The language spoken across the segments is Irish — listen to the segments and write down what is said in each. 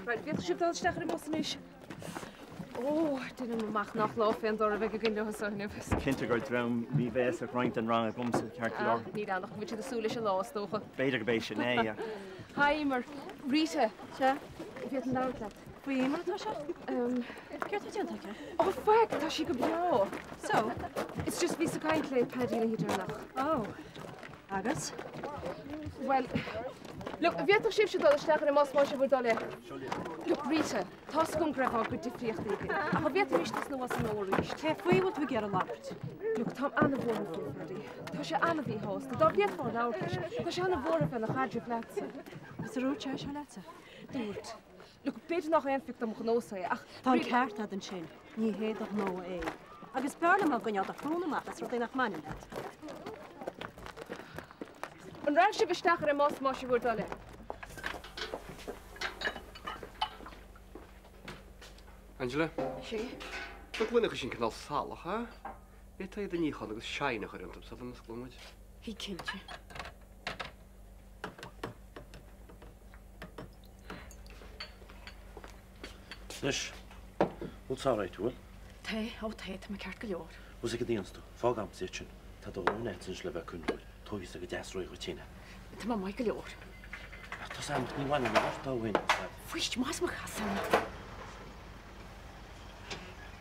Right, weet je dat je moet niet. Oh, dit mag nog lopen en door weg gaan door zo nerveus. Kindergarten, wie weet er grind en rang om te kerkelaar. Niet aan nog een beetje de soelische los toch. Beter gebeestje, nee ja. Hi, maar Rita. Ja. Ik weet het nou net. Voor je iemand was Kert het je aan Oh fuck, dat is ik op jou. So, it's just wie ze kan kleed paddy hier nog. Oh. Agus? Well, look, weet je schip je dat sterker de mas moet je voor dalle. Look, Rita, tas kom graf op met die vliegtuig. Maar weet je dat nou was een oorlog. Kijk, voor je moet we gaan lacht. Look, Tom aan de woorden voor Paddy. Dat je aan de wie host. Dat weet van nou. Dat je aan de woorden van de gaatje plaats. Is er ook juist laten? Doet. Look, Peter nog een fikt om genoeg zijn. Ach, dan kaart dat een chin. Niet heet toch nou een. Agus perle maar kan je dat gewoon maken. Dat is nog man in dat. Een randje bestaat er mas je wordt alle. Angela? Sí. Wat wil ik knal zalig, hè? Weet je dat niet gaan? Ik schijnig erin op zo'n schoolmatch. Wie kent je? Dus, wat zou je doen? Thee, me kaart geljoor. Wat is het dienst? Volgam zitten. Dat er ook net zijn leven kunnen doen. Toch is het juist roeig routine. Het maar mij geljoor. Dat is niet waar we wachten win. Fuist maar me gassen.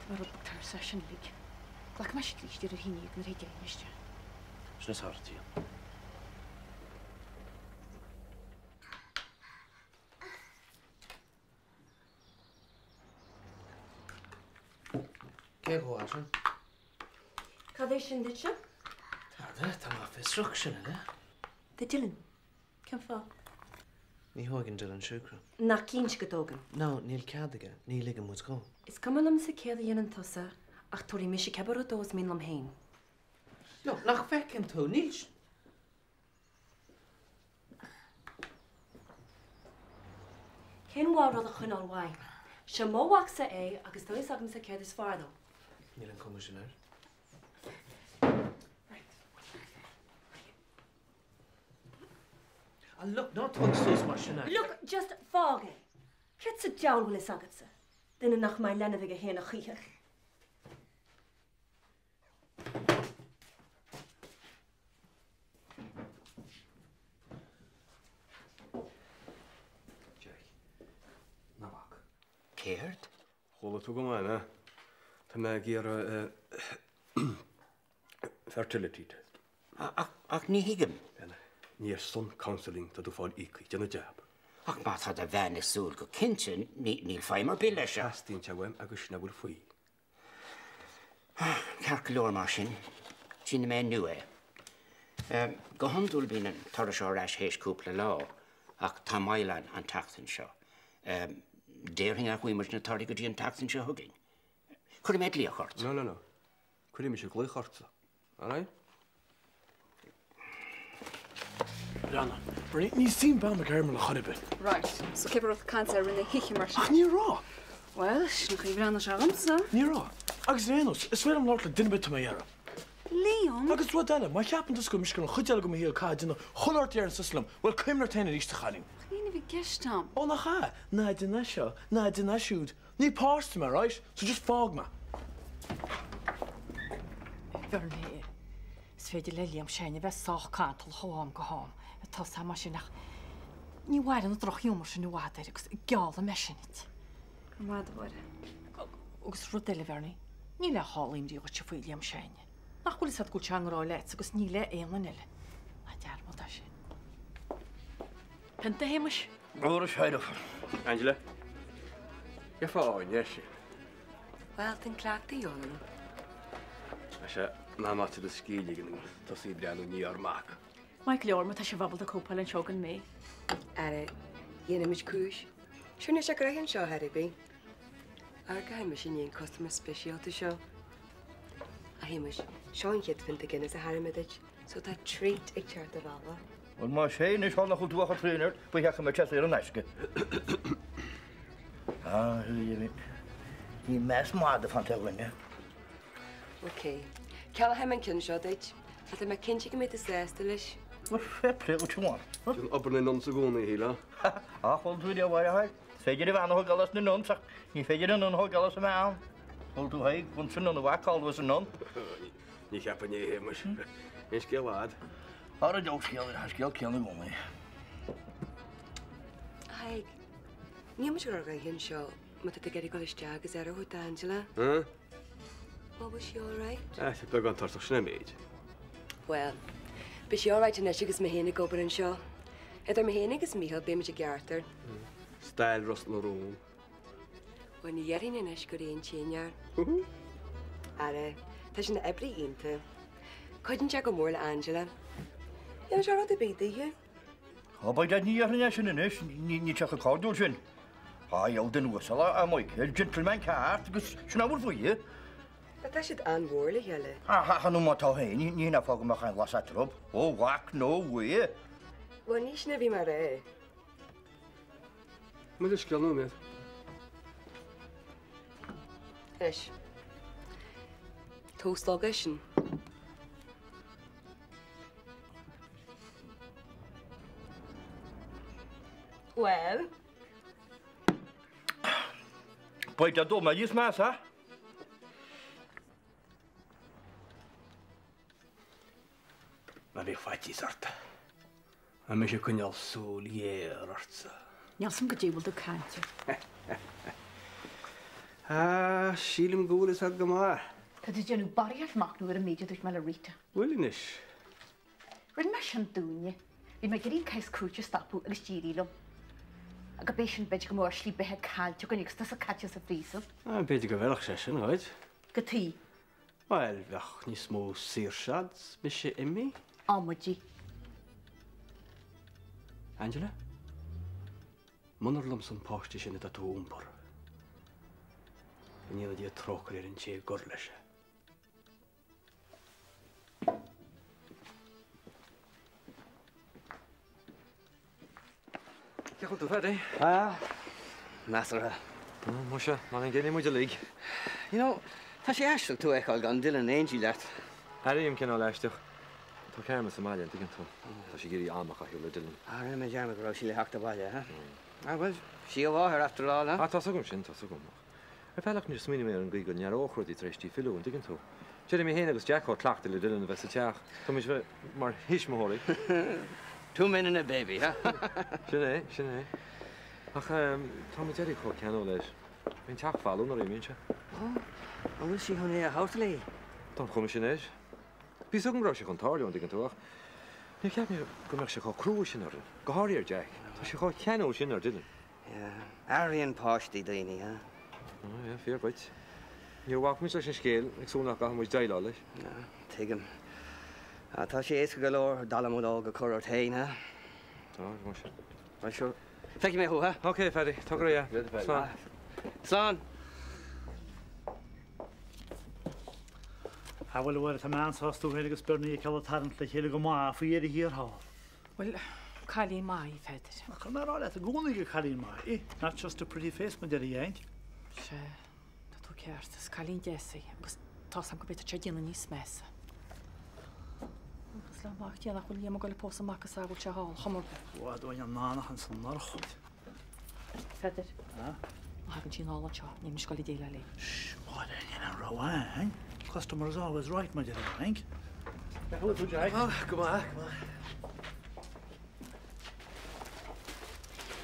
Maar op de session lig. Lak maar shit licht er hier niet naar het niet. Snel hard hier. Kijk hoe was het? Kadeshin dit je? Dat maar instruction, hè? De Dylan. Kan val. Niet hoog in Dylan suiker. Na kindje getogen. Nou, niet kadige. Niet liggen moet gaan. Is kan om se keer in een tossa. Ach, tori misje kabero doos min lam heen. Nou, nog weg en toe niet. Geen wou dat gewoon al wai. Ze mo wakse agus dois sagm se keer dis fardo. Niet een commissionair. Look, not talk so much now. Look, just fage. Get se down will is agatse. Then nach my lenne heen nach hier. Keert? Golle toe kom aan, hè. Dan maak je hier fertility test. Ach, niet higem. Niet zo'n counseling dat u van ik in het job. Ach, maar had er weinig zo'n kindje, niet fijmer billesje. Hast in jouw agus snabbel fui. Kerkeloormachine, zien mij nu, hè. Gehandel binnen Torreshaw Rash Hees Koepele Law, ach, Tamailan aan Tachtenshaw. Der hing ook immers naar Torrigo die aan Tachtenshaw hugging. Kun je met leerkort? No. Kun je met je leerkort? Allee? Rana, maar niet zien bij elkaar met de harde. Right. So keep er cancer in de hichtje maar. Ach, niet raar. Well, is nog even aan de charmse. Niet raar. Agus Renos, is weer om later dinner bij te mij jaren. Leon. Agus wat dan? Maar je hebt dus kom misschien goed jullie komen hier kaart in de honderd jaar in Sislam. Wel kom naar tenen iets te gaan. Geen wie gestam. Oh, nog ha. Nee, de nasho. Nee, de nashoed. Niet past me, right? So just fog me. Verlee. Svede Liliam schijnen we zag kantel gewoon gehaam. Het was haar machine. Niet waar dan toch jongens nu wat er ik gale machine niet. Wat worden? Ook srotelle vernie. Niet la halim die wat je William schijnen. Ach, wel is het goed changro let, dus niet le elenelle. Wat jaar wat als je. Pente hemisch. Oor scheiden. Angela. Je vrouw, yes. Wel, dan klaagt die jongen. Als je mama te de ski liggen, dan zie je daar nog niet haar maken. Michael Jorma, als je wabbelt de koopel en choken mee. Je neemt koers. Schön is je krijgen een show, Harry. Argeheim machine een customer special te show. Ahimish, Sean het vindt ik in zijn haar met het, zo dat treat ik chart de vallen. Want maar geen is al nog goed doorgetraind, maar je gaat met Chester een ijsje. Ah, je die mes maanden van te winnen. Oké, Kel hem een kind show dit. Had hij mijn kindje met de zesdelis. Wat vet, wat je want. Een opper in onze gewone heel, hè? Ach, wat doe je waar hij? féidir bhana ho galas na nonach, ní féidir an ho galas a meán. Hol tú haig bun sin an bhaáil was an non. Ní cheappa ní héimes. Is gelád. Ar a dóscéal ar scéal ceanna gomé. Haig, ní mu gur hinn seo má tá geirí go isteag is ar a chuta Angela. Well, was she all right? Sé be an tartach sinna méid. Well, be she all right in agus ma héna gobar an seo. Idir ma héna agus míhal bé me a geartar. Stail ros na rún. Wa ní dhearin in is go réon tíar. Ara, tá sin na ebrí ínta. Coidan te go mór le Angela. Ian se rud a bída hi? Tá ba dead ní arna sin inis, ní teach a cardúil sin. Tá eol den uasala a moic, gentleman cart agus sin ábhar faoí. Tá siad anmhórla heile. Hanú má tá hain, ní na fág amach an glas a trob. Ó, whack no way. Wa ní sinna bhí mar ré. Mu is ceanú méid. Is. Tóstága sin. Well? Baid a dó ma dhís más, ha? Na bhíh faití sarta. A me sé cynneal súl éar artsa. Neal sam go dtíbal do cante. Sílim gúil is ag go má. Tá dí déanú bariart macnú ar a méidir dúirt me le rita. Bhuiilis. Rinn me sin dúine, bhí me gurí cais cúte stapú agus dírílum. A go béis sin beidir go mór slí bethe cáilte go nígus a caite sa frísam. Beidir go bhealach sé sin, oid? Go tí. Wel, bheach ní smó sírsad, be sé imi? Amadí. Angela? Munar lom san páistí sin a tú úmpar. Níl dí a trócar ar an té gur leise. Ceachil tú fed, Nasra. Musha, má an ggéine muide lí. You know, tá sé eisiil tú eáil gan Dylan Angie leat. Haríim cin leisteach. Tá cearma Somália an tú. Tá sé gurí amach a hiú le Dylan. Me dearma go sí le heachta baile, ha? Well, sí a bháthir after all, ha? Tá sagum sin, tá sagum. Ar fellach ní smíine mé an gí go near óchrodí treistí fiú an digan tú. Séidir mé héana agus Jacká tlaachta le Dylan a bheits teach. Tá mis mar hisismóirí. 2 men and a baby, ha? Sinné, sinné. Ach, tá mi deirí có ceanó leis. Bhín teach fáún ar éimse. Bhfuil sí chun é a háta lí? Tá chum sin éis. Bhí sagum rá sé chun táirún digan túach. Ní ceap mé go meach sé có crú sin ar go háiríar Jack. Tá sé có ceanó sin ar Dylan. Arion páistí daoine, ha? Fíor bait. Níor bhach mis leis an scéal ag súnach go muid daile leis. Tuigim. Tá sé éca go leir dalamúdá go chuir tain, ha? Tá, go sin. Well, sure. Feici mé thu, ha? Ok, Freddy. Tá go raibh. Slán. Slán. Bhfuil bhfuir tá meáú héna go spurnaí ce tarint le chéile go má fa éidir híorthá. Well, chalín mai feidir. Chu marrá le a gúna go chalín mai, not just a pretty face me deirí dhéint. Se, tá tú ceartas, chalín desaí, agus tá sam go bit te díanana níos mesa. Agus le mach díanana chuil líam go le pósa machchas a bhil se hall, chomor. Bhá dúin an nánach an san nar chuid. Feidir? Hagan sin álan seo, níim scoil déile le. Bhá an roiáin. Customer is always right, my dear, I think. Hello, Jack. Come on.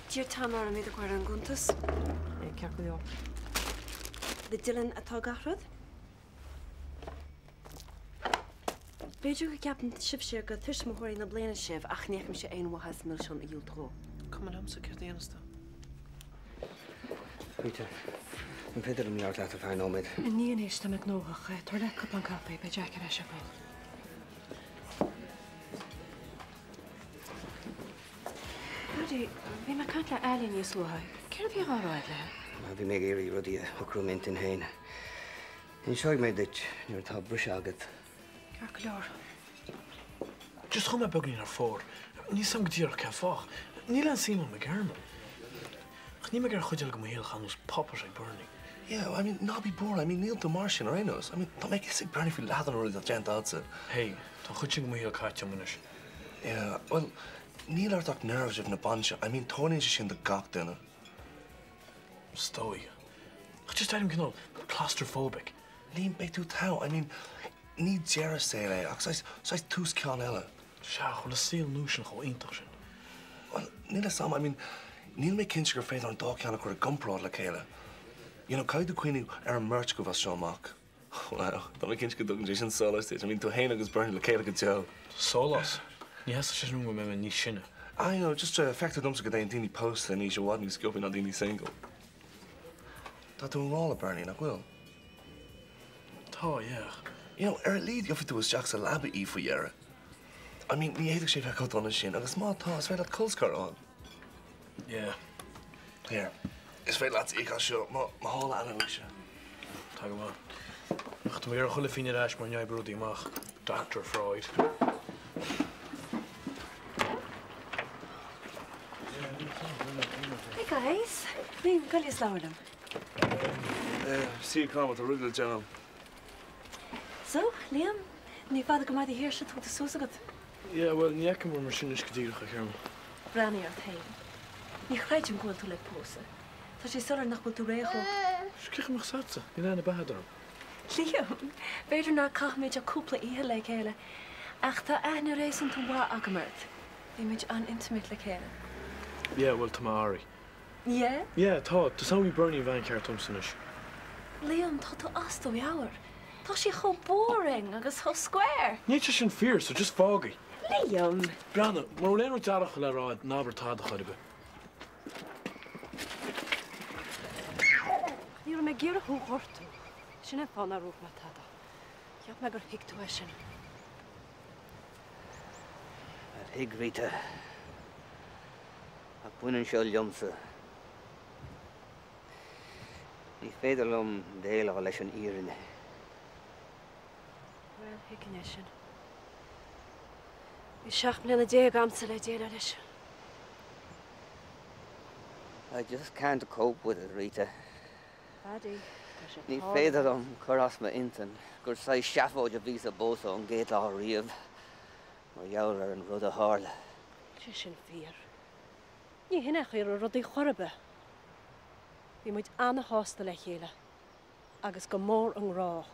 Dír tamar am idir chuir an guntas. Cear go leor. Le Dylan atá garrad? Beidir go ceapan sib sé go tuis mothirí na bliana sibh ach néachim sé aonmhathas mil sin a dúiltró. Cuman am sa cyrdi anasta. Peter, yn peder am iard leat a fein omid. Ní an éis am ag nóach, tar le cup an cafe be Jack ar eisiau bol. Rudi, fi mae cant le Elin i slwhau. Cyr fi goroed le? Fi meg eiri rodi a hwcrwment yn hyn. Yn siog me dit, ni'r ta brys agad. Cyr glor. Just chum a bugin ar fór. Ní sam gdíar ce fách. Ní le Simon McGerman. Ach ní me gar chuideal go héal chanús popper ag burning. Yeah, I mean, not be bored. I mean, Neil DeMartian, or I knows. I mean, don't make it sick burning for ladan or that gent outside. Hey, tá chuideal go héal caite munis. Yeah, well, Neil are talk nerves of na bunch. I mean, Tony is in the gach dinner. Stoy. Just had him claustrophobic. Liam be tú tá. I mean, ní dearra sé le, ach sais tús cean eile. Seach, well, a seal núsin go intach sin. Well, níl sam, I mean, níl mé cinse gur féidir an dá ceanna chuir a gomrád le chéile. You know, caiú cuoinú ar an merch go bh seoach. Wow, dá mé cinse go dogan sin solas I mean, tú héana agus burn le chéile go teo. Solas? Ní heasta sé nú me ní sinne. I know, just effective dumsa go daon daoine post a ní se bhád ní sciopin na daoine single. Tá tú an rála burning nach bhfuil? Tá, yeah. You know, ar a líd go tú is Jack's a labba í fa dhearra. I mean, ní héidir sé bheith donna sin, agus má tá, is féad at colscar an. Yeah. Here, is féad laat ik als je má hála anna bhí se. Tá go bhfuil. Ach, tú ar chuile fine eis mar neib brúdaí amach. Dr. Freud. Hey guys, Liam, go leis leabhar them. Sí cá a rugla John. So, Liam, ní fada go maid a hirsche tú a súsagad. Yeah, well, ní ecem mar sin is go dtíirecha chearm. Branny ar taim. Ní chreid an gúil tú le pósa. Tá sé sular nach bhfuil tú récho. Sciach amach satsa, ní lena bahadar. Liam, beidir ná cachméid a cúpla ihe le chéile. Ach tá aithne rééis an tú bhá agamart. Bhí méid an intimate le chéile. Yeah, well, tá Ari. Yeah? Yeah, tá, tá samí Bernie bhain ceart Thompson is. Liam, tá tú asta bheabhar. Tá sé cho boring agus cho square. Ní te sin fear, so just foggy. Liam. Brianna, mar léanú dearach le ráid nábar táda chuibe. Níor me ggéar a thú hortú. Sinna fána rúch me táda. Ceap me gur hiic tú sin. Hig Rita. A buineann seo liomsa. Ní féidir lom déile leis an írinne. Well, hicin é sin. Bhí seach bliana déag amsa le déile leis. I just can't cope with it, Rita. Paddy, Ní féidir am churas me intan, gur sa seafóid a bhís a bósa an géad lá riamh, mar jaall ar an rud a hála. Sé sin fíor. Ní hinna chuir a rudaí chorbe. Bhí muid anna hásta le chéile, agus go mór an rá.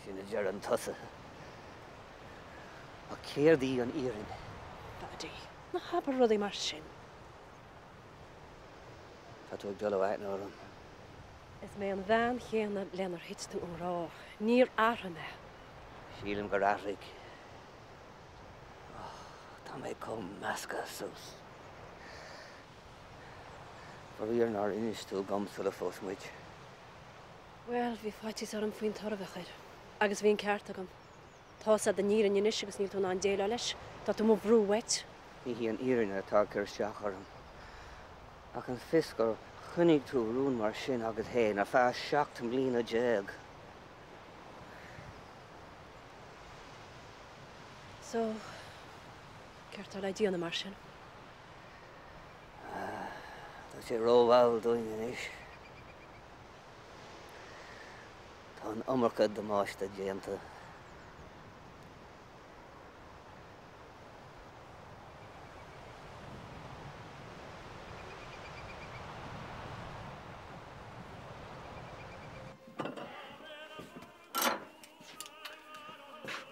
Sinna dear an tusa. A céirdaí an írin. Paddy, na hapa rudaí mar sin. Tá tú ag dul bhaith nóram. Is mé an bhean chéanna lenar hit tú an rá. Níor arra me. Sílim gur ahraigh. Tá mé com measca sos. Bhí ar nar inis tú gomsa le fós muid. Well, bhí fáitís ar an faoin torra chuir. Agus bhíon ceart agam. Tá sa den níir an inis agus níl tú ná an déile leis, tá tú mó brú wet. Ní hí an írin atá gur seach orm. Ach an fis gur chunig tú rún mar sin agad héin a feas seachtam lína déag. So, ceart le díana mar sin. Tá sé róbháil dúin inis. Tá an amarcad do máiste déanta.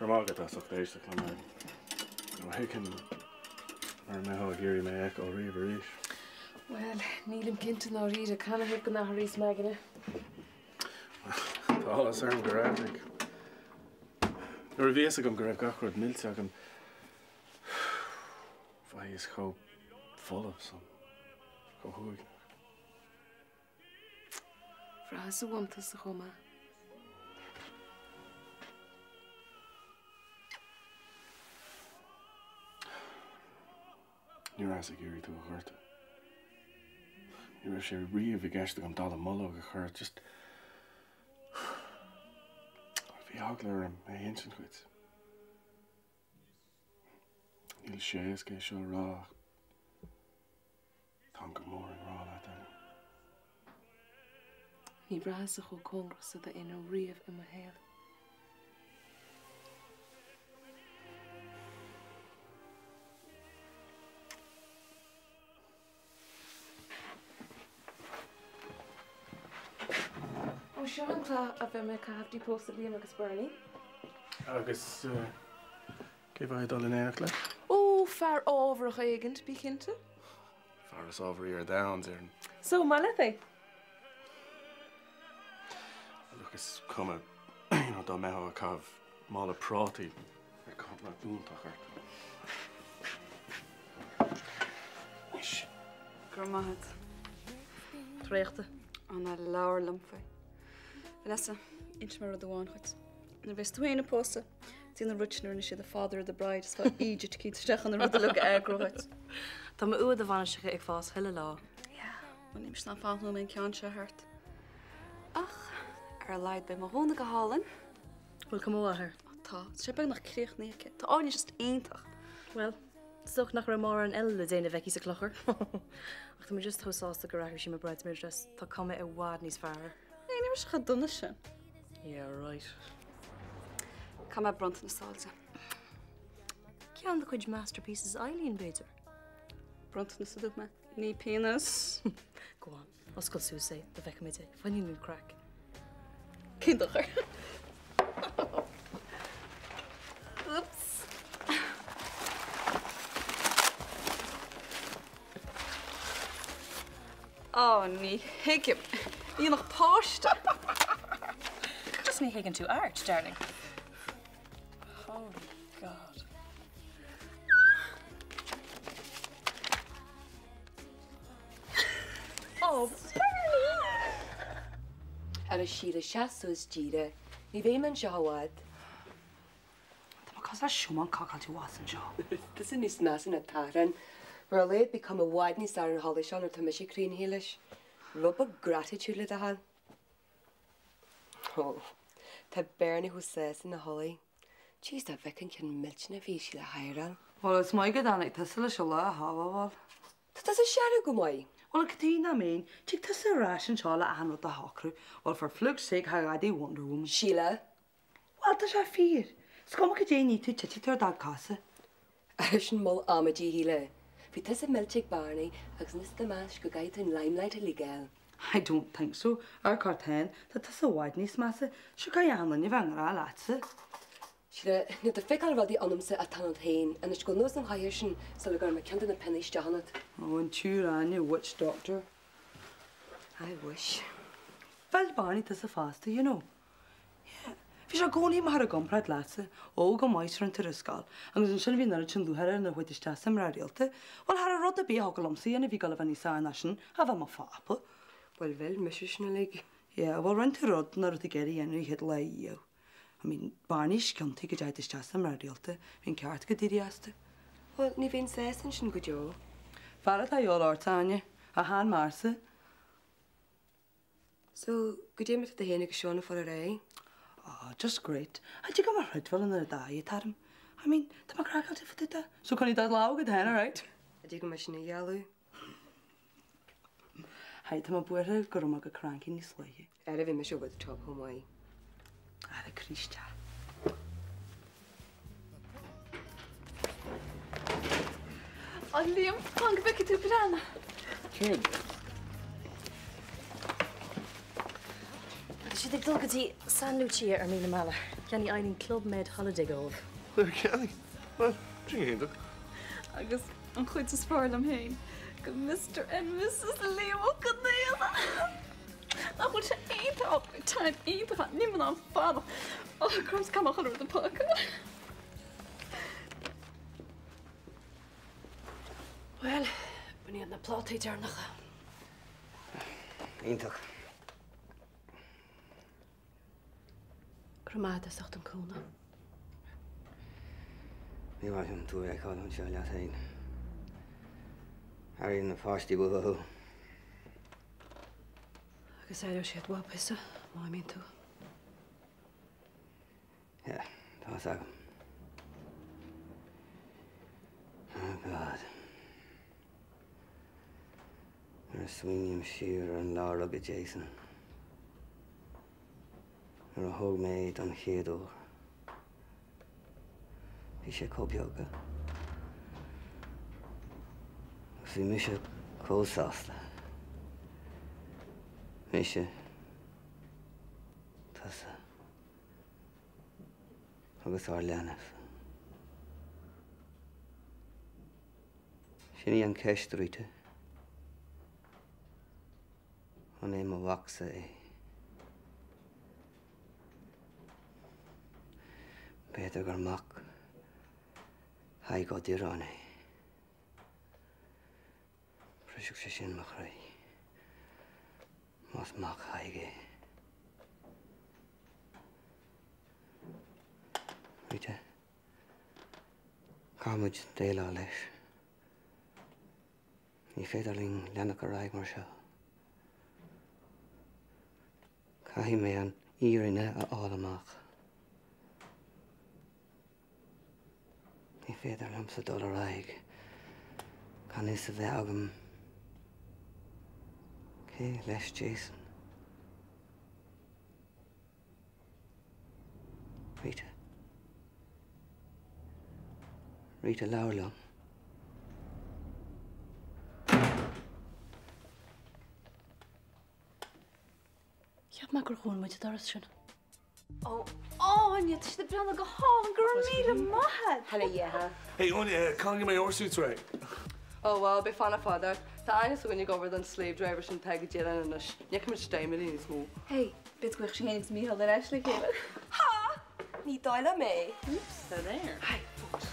Mágad as éiste le mar go hécin mar mé géirí mé ag ó riomh ríis. Well, nílim cinnta ná ríide canna hib go nach rís meganna. Tálas ar an go raibh. Nuair a bhíos agam go raibh gachrad mílte agam bhaith is cho folamh san go thuig. Frás a bhaimta sa chuma. Ní as a géirí tú a chuirta. Ní raibh sé riamh i gceiste go dal a mollóg a chuir, just bhí agla ar mé hinsin chuid. Níl sé is cé seo rá tá go mór an rá le daine. Ní brás a chu congras a ina riamh i mo héal. Sure an clá a bheith me caftí post Liam agus Bernie. Agus cé bhaid dul in éach le? Ó, fear ábhar a chaigant bí cinnte? Fearras over your downs ar So, má le é? agus cuma dá meá a cabh mála prátaí ar cabla dúntaach art. Gur maithid. Tréachta. Anna leabhar lumfa. Vanessa, inch mar rud amháin chuit. Na bheits tú héana pósta, tína rutnar na siad the father of the bride, is fá Egypt cí stechan na rud a lu agroid. Tá ma uad a bhainisecha ag fás heile lá. Ja, man nimmt na fáhnú mé ceann se hart. Ach, ar leid be mar hóna go hálan. Bhfuil cum bháthair. Tá, sé beg nach críoch néice. Tá áine just aintach. Well, soch nach ra mar an eile déana bheici sa clochar. Ach tá just thosásta go raithir sí mar bridesmaid dress tá cuma i bhád níos fearr. Ní nimir se duna sin. Yeah, right. Cá me bront na sáilsa. Cean de chuid masterpieces Eileen Bader. Bront na sadú me. Ní penis. Go on, oscail sú sé, the bheicim ide. Fanní nú crack. Cindachar. Oops. Oh, ní hiigim. Í nach páiste. Just ní higgin tú art, darling. Holy God. Oh, ar a síre seaús díre, ní bhé man seáid. Tá cos a siúman cacail tú was an seo. This is níos meas in a taran. We're allowed become a wide ní star an holly sean or to mishi crean heelish. Rub a gratitude le dahan. Oh, ta Bernie who says in the holly. Jeez, that Vicken can milch na fi le hairal. Well, it's my good on it. That's a little how That's a shadow go my. Well, Katina, I mean, take this a ration chala and with the hawker. Well, for flukes sake, how I do Wonder Woman. Sheila. Well, does I fear? Scum ka Jane to chitty to that casa. Ashen mol amaji hele. Fi tas a milchig Barney, agus nis the mash go guide in limelight illegal. I don't think so. Our cartan, that is a wideness massa. Should I am on your vangra, latse? Sheila, nu the fickle ruddy onumse a tanant hain, and it's go nose and highershin, so we're going to count in the pennies Janet. Oh, and sure, I knew witch doctor. I wish. Well, Barney, this a faster, you know. Yeah. Fi shall go ni mar a gomprad latse, o go meister into the skull, and there's a shin chin do her and the whitish tassim radiolte. Well, har a rod a be hogalumsi, and if you got a sign nation, have a mafapple. Well, Mrs. Leg. Yeah, well, run to rod, not to get in, and hit lay you. I mean, Barney's can't take a jitish tassim radiolte, in cart get didiaste. Well, ni vin says and shin go jo. Farad I all Tanya, a hand marse. So, good day with the Hennig Shona for a ray. Oh, just great. I think I'm a red well in the diet, Adam. I mean, the macrackle for the so can you that loud hen, all right? I think I'm a yellow. Hey, to my boy, go to make a crank in his way. I live in Miss with the top home way. I a Christian. Oh, Liam, hang back to Piranha. Kid. Si ag dulgadtí San Lucia ar míle meile. Ceanní Eileen Club Med Holiday Gove. There Kenny. Well, drink it. Agus an chuid is fáil am héin. Go Mr. and Mrs. Leo go néile. A chuid sé éintach time éintach nimman an fada. Oh, crumbs come chuir the puck. Well, buní an na plátaí dearnacha. Ítach. Crumáda sacht an cúna. Ní bhaith an tú ag cáil an seo leat hain. Harí na fáistí buhu. Agus éidir siad wapisa, má mín tú. Yeah, tá agam. Oh, God. Ar swingim siar an lá agad Jason. Ar a thug méid an chéadú. Bhí sé cóbeoga. Agus bhí mise cósásta. Mise Tachasa. Agus Orleanas. Sinní an ceistríte. An é mo wachsa é. Beidir gur mac haig go dirán é. Prisiúg sé sin mo chraí. Mas mac haig é. Rita, cámuid déile leis. Ní féidirling leanach a raig mar seo. Caithí mé an írinne a áil amach. Ní féidir lam sa dul a raig. Can is a bheith agam cé leis Jason. Rita. Rita Lowlam. Ceap me gur chun muid doras sin. Ó, Anya, tá de breanna go hálan gur míle maithad. Hello, yeah. Hey, Anya, can't get my orsúts right. Oh, well, be fanna fada. Tá aine so gine gobar den slave driver sin teige déan an is. Nic mit steimir in smó. Hey, bit gwych sin hénig míhal den eisle chéile. Ha! Ní dáile mé. Oops, they're there. Hi, folks.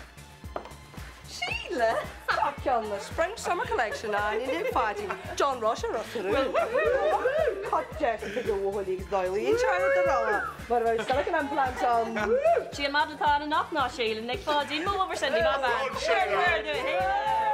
Sheila! Stop on the Spring Summer Collection on in fighting John Rusher up to the cut Jessica go holy daily in China the roller. But I still can plant on. She a mad at an knock now, Sheila. Nick Foddy, move over Cindy, my man. Sure,